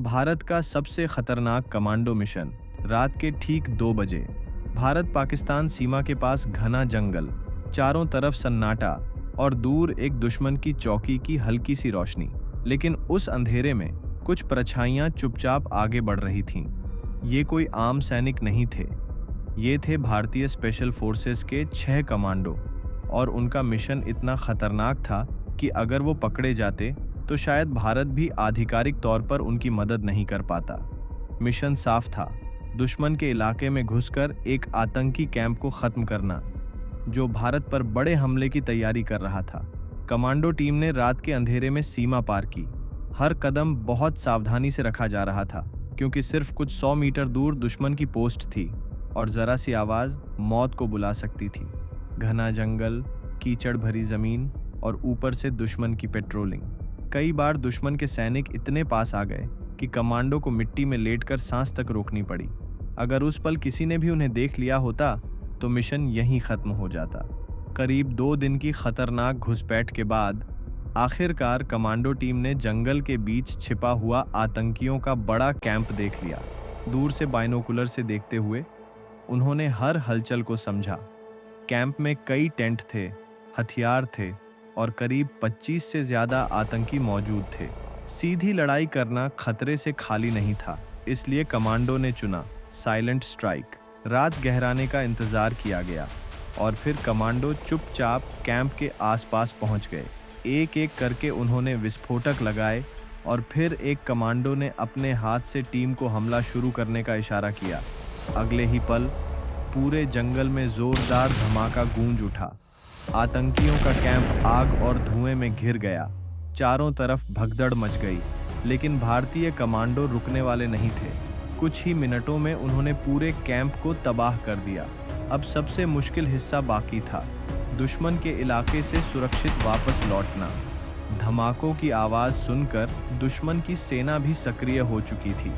भारत का सबसे खतरनाक कमांडो मिशन। रात के ठीक 2 बजे भारत पाकिस्तान सीमा के पास घना जंगल, चारों तरफ सन्नाटा और दूर एक दुश्मन की चौकी की हल्की सी रोशनी। लेकिन उस अंधेरे में कुछ परछाइयां चुपचाप आगे बढ़ रही थीं। ये कोई आम सैनिक नहीं थे। ये थे भारतीय स्पेशल फोर्सेस के 6 कमांडो, और उनका मिशन इतना खतरनाक था कि अगर वो पकड़े जाते तो शायद भारत भी आधिकारिक तौर पर उनकी मदद नहीं कर पाता। मिशन साफ था, दुश्मन के इलाके में घुसकर एक आतंकी कैंप को खत्म करना, जो भारत पर बड़े हमले की तैयारी कर रहा था। कमांडो टीम ने रात के अंधेरे में सीमा पार की। हर कदम बहुत सावधानी से रखा जा रहा था, क्योंकि सिर्फ कुछ 100 मीटर दूर दुश्मन की पोस्ट थी और जरा सी आवाज मौत को बुला सकती थी। घना जंगल, कीचड़ भरी जमीन और ऊपर से दुश्मन की पेट्रोलिंग। कई बार दुश्मन के सैनिक इतने पास आ गए कि कमांडो को मिट्टी में लेटकर सांस तक रोकनी पड़ी। अगर उस पल किसी ने भी उन्हें देख लिया होता तो मिशन यहीं खत्म हो जाता। करीब 2 दिन की खतरनाक घुसपैठ के बाद आखिरकार कमांडो टीम ने जंगल के बीच छिपा हुआ आतंकियों का बड़ा कैंप देख लिया। दूर से बाइनोकुलर से देखते हुए उन्होंने हर हलचल को समझा। कैंप में कई टेंट थे, हथियार थे और करीब 25 से ज्यादा आतंकी मौजूद थे। सीधी लड़ाई करना खतरे से खाली नहीं था, इसलिए कमांडो ने चुना साइलेंट स्ट्राइक। रात गहराने का इंतजार किया गया और फिर कमांडो चुपचाप कैंप के आसपास पहुंच गए। एक एक करके उन्होंने विस्फोटक लगाए और फिर एक कमांडो ने अपने हाथ से टीम को हमला शुरू करने का इशारा किया। अगले ही पल पूरे जंगल में जोरदार धमाका गूंज उठा। आतंकियों का कैंप आग और धुएं में घिर गया। चारों तरफ भगदड़ मच गई, लेकिन भारतीय कमांडो रुकने वाले नहीं थे। कुछ ही मिनटों में उन्होंने पूरे कैंप को तबाह कर दिया। अब सबसे मुश्किल हिस्सा बाकी था, दुश्मन के इलाके से सुरक्षित वापस लौटना। धमाकों की आवाज सुनकर दुश्मन की सेना भी सक्रिय हो चुकी थी।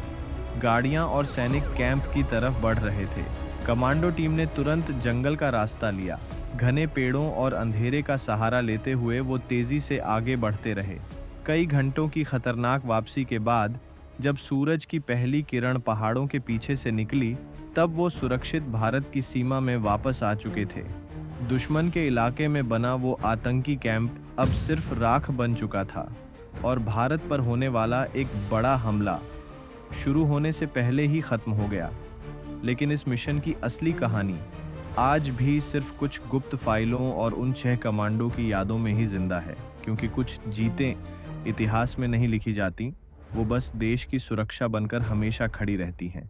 गाड़ियां और सैनिक कैंप की तरफ बढ़ रहे थे। कमांडो टीम ने तुरंत जंगल का रास्ता लिया। घने पेड़ों और अंधेरे का सहारा लेते हुए वो तेजी से आगे बढ़ते रहे। कई घंटों की खतरनाक वापसी के बाद जब सूरज की पहली किरण पहाड़ों के पीछे से निकली, तब वो सुरक्षित भारत की सीमा में वापस आ चुके थे। दुश्मन के इलाके में बना वो आतंकी कैंप अब सिर्फ राख बन चुका था और भारत पर होने वाला एक बड़ा हमला शुरू होने से पहले ही खत्म हो गया। लेकिन इस मिशन की असली कहानी आज भी सिर्फ कुछ गुप्त फाइलों और उन 6 कमांडो की यादों में ही जिंदा है, क्योंकि कुछ जीतें इतिहास में नहीं लिखी जाती, वो बस देश की सुरक्षा बनकर हमेशा खड़ी रहती हैं।